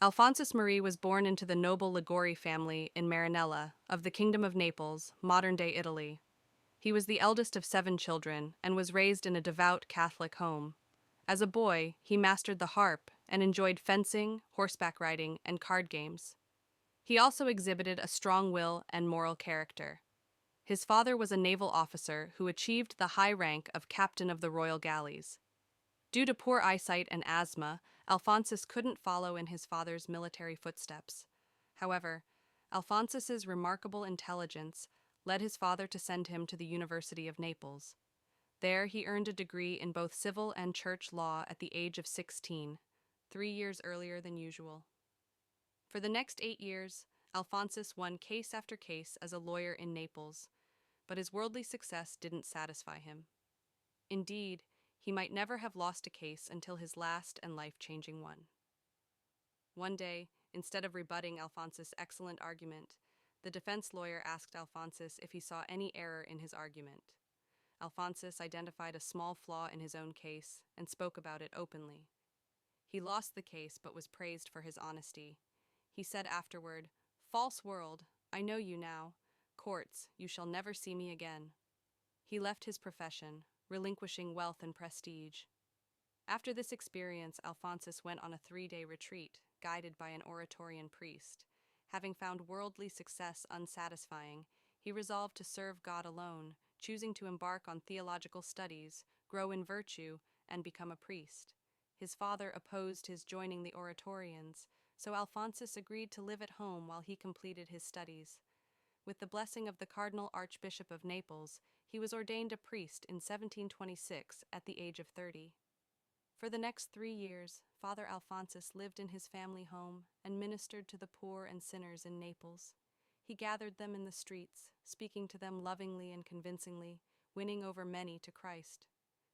Alphonsus Marie was born into the noble Liguori family in Marinella of the Kingdom of Naples, modern-day Italy. He was the eldest of 7 children and was raised in a devout Catholic home. As a boy, he mastered the harp and enjoyed fencing, horseback riding, and card games. He also exhibited a strong will and moral character. His father was a naval officer who achieved the high rank of captain of the royal galleys. Due to poor eyesight and asthma, Alphonsus couldn't follow in his father's military footsteps. However, Alphonsus's remarkable intelligence led his father to send him to the University of Naples. There he earned a degree in both civil and church law at the age of 16, 3 years earlier than usual. For the next 8 years, Alphonsus won case after case as a lawyer in Naples, but his worldly success didn't satisfy him. Indeed, he might never have lost a case until his last and life-changing one. One day, instead of rebutting Alphonsus' excellent argument, the defense lawyer asked Alphonsus if he saw any error in his argument. Alphonsus identified a small flaw in his own case and spoke about it openly. He lost the case but was praised for his honesty. He said afterward, "False world, I know you now. Courts, you shall never see me again." He left his profession, relinquishing wealth and prestige. After this experience, Alphonsus went on a 3-day retreat, guided by an Oratorian priest. Having found worldly success unsatisfying, he resolved to serve God alone, choosing to embark on theological studies, grow in virtue, and become a priest. His father opposed his joining the Oratorians, so Alphonsus agreed to live at home while he completed his studies. With the blessing of the Cardinal Archbishop of Naples, he was ordained a priest in 1726 at the age of 30. For the next 3 years, Father Alphonsus lived in his family home and ministered to the poor and sinners in Naples. He gathered them in the streets, speaking to them lovingly and convincingly, winning over many to Christ.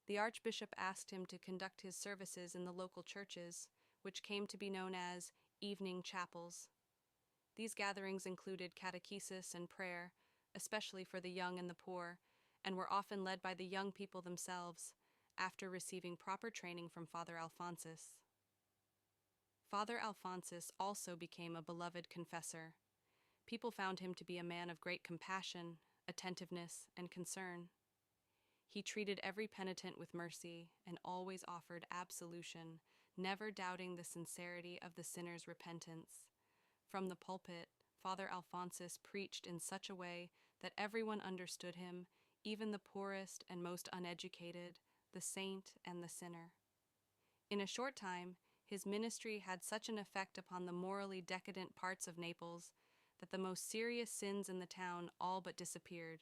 The Archbishop asked him to conduct his services in the local churches, which came to be known as evening chapels. These gatherings included catechesis and prayer, especially for the young and the poor, and were often led by the young people themselves, after receiving proper training from Father Alphonsus. Father Alphonsus also became a beloved confessor. People found him to be a man of great compassion, attentiveness, and concern. He treated every penitent with mercy and always offered absolution, never doubting the sincerity of the sinner's repentance. From the pulpit, Father Alphonsus preached in such a way that everyone understood him, even the poorest and most uneducated, the saint and the sinner. In a short time, his ministry had such an effect upon the morally decadent parts of Naples that the most serious sins in the town all but disappeared.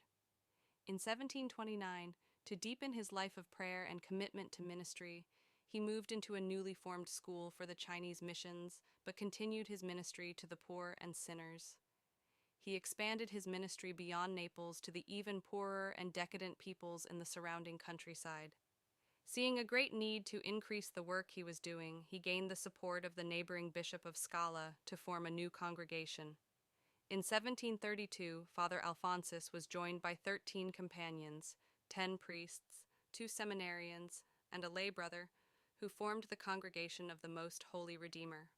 In 1729, to deepen his life of prayer and commitment to ministry, he moved into a newly formed school for the Chinese missions, but continued his ministry to the poor and sinners. He expanded his ministry beyond Naples to the even poorer and decadent peoples in the surrounding countryside. Seeing a great need to increase the work he was doing, he gained the support of the neighboring Bishop of Scala to form a new congregation. In 1732, Father Alphonsus was joined by 13 companions, 10 priests, 2 seminarians, and a lay brother, who formed the Congregation of the Most Holy Redeemer.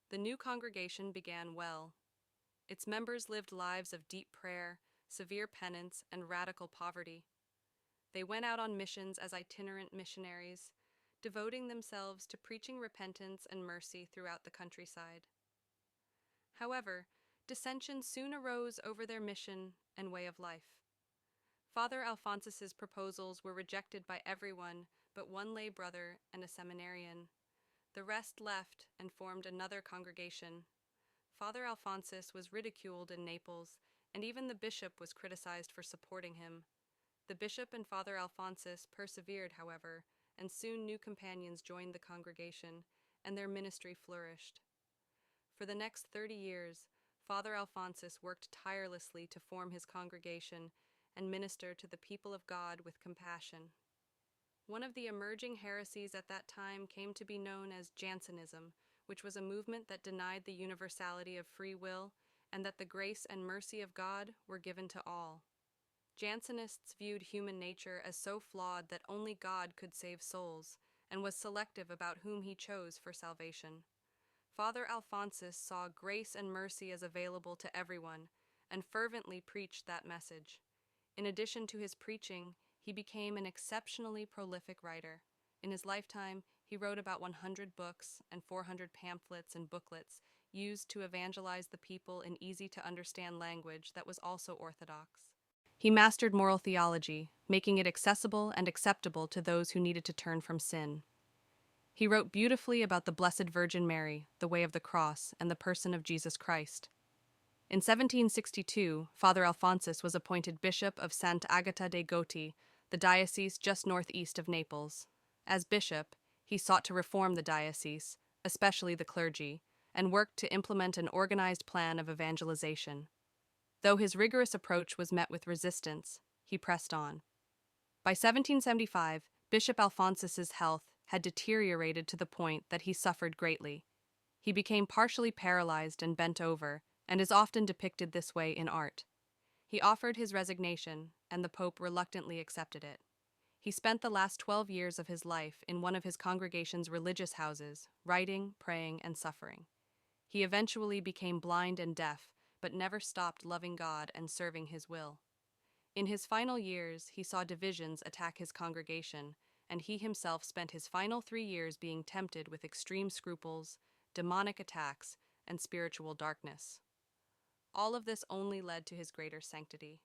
The new congregation began well. Its members lived lives of deep prayer, severe penance, and radical poverty. They went out on missions as itinerant missionaries, devoting themselves to preaching repentance and mercy throughout the countryside. However, dissension soon arose over their mission and way of life. Father Alphonsus's proposals were rejected by everyone but one lay brother and a seminarian. The rest left and formed another congregation. Father Alphonsus was ridiculed in Naples, and even the bishop was criticized for supporting him. The bishop and Father Alphonsus persevered, however, and soon new companions joined the congregation, and their ministry flourished. For the next 30 years, Father Alphonsus worked tirelessly to form his congregation and minister to the people of God with compassion. One of the emerging heresies at that time came to be known as Jansenism, which was a movement that denied the universality of free will and that the grace and mercy of God were given to all. Jansenists viewed human nature as so flawed that only God could save souls, and was selective about whom he chose for salvation. Father Alphonsus saw grace and mercy as available to everyone and fervently preached that message. In addition to his preaching, he became an exceptionally prolific writer. In his lifetime, he wrote about 100 books and 400 pamphlets and booklets used to evangelize the people in easy-to-understand language that was also orthodox. He mastered moral theology, making it accessible and acceptable to those who needed to turn from sin. He wrote beautifully about the Blessed Virgin Mary, the way of the cross, and the person of Jesus Christ. In 1762, Father Alphonsus was appointed Bishop of Santa Agata dei Goti, the diocese just northeast of Naples. As bishop, he sought to reform the diocese, especially the clergy, and worked to implement an organized plan of evangelization. Though his rigorous approach was met with resistance, he pressed on. By 1775, Bishop Alphonsus's health had deteriorated to the point that he suffered greatly. He became partially paralyzed and bent over, and is often depicted this way in art. He offered his resignation, and the Pope reluctantly accepted it. He spent the last 12 years of his life in one of his congregation's religious houses, writing, praying, and suffering. He eventually became blind and deaf, but never stopped loving God and serving his will. In his final years, he saw divisions attack his congregation, and he himself spent his final 3 years being tempted with extreme scruples, demonic attacks, and spiritual darkness. All of this only led to his greater sanctity.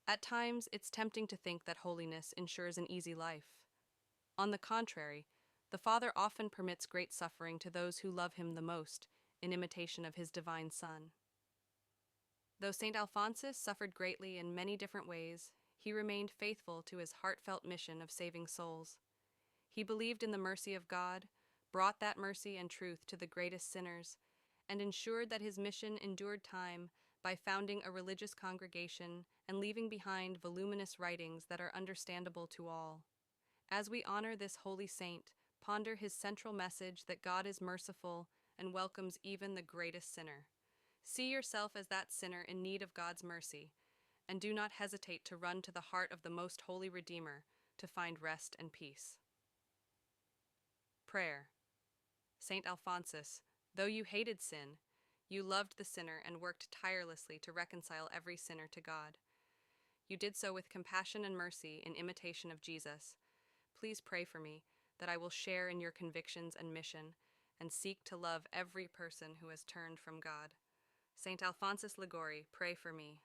At times, it's tempting to think that holiness ensures an easy life. On the contrary, the Father often permits great suffering to those who love him the most, in imitation of his divine Son. Though Saint Alphonsus suffered greatly in many different ways, he remained faithful to his heartfelt mission of saving souls. He believed in the mercy of God, brought that mercy and truth to the greatest sinners, and ensured that his mission endured time by founding a religious congregation and leaving behind voluminous writings that are understandable to all. As we honor this holy saint, ponder his central message that God is merciful and welcomes even the greatest sinner. See yourself as that sinner in need of God's mercy, and do not hesitate to run to the heart of the most holy Redeemer to find rest and peace. Prayer. Saint Alphonsus, though you hated sin, you loved the sinner and worked tirelessly to reconcile every sinner to God. You did so with compassion and mercy in imitation of Jesus. Please pray for me that I will share in your convictions and mission and seek to love every person who has turned from God. Saint Alphonsus Liguori, pray for me.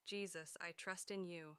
Jesus, I trust in you.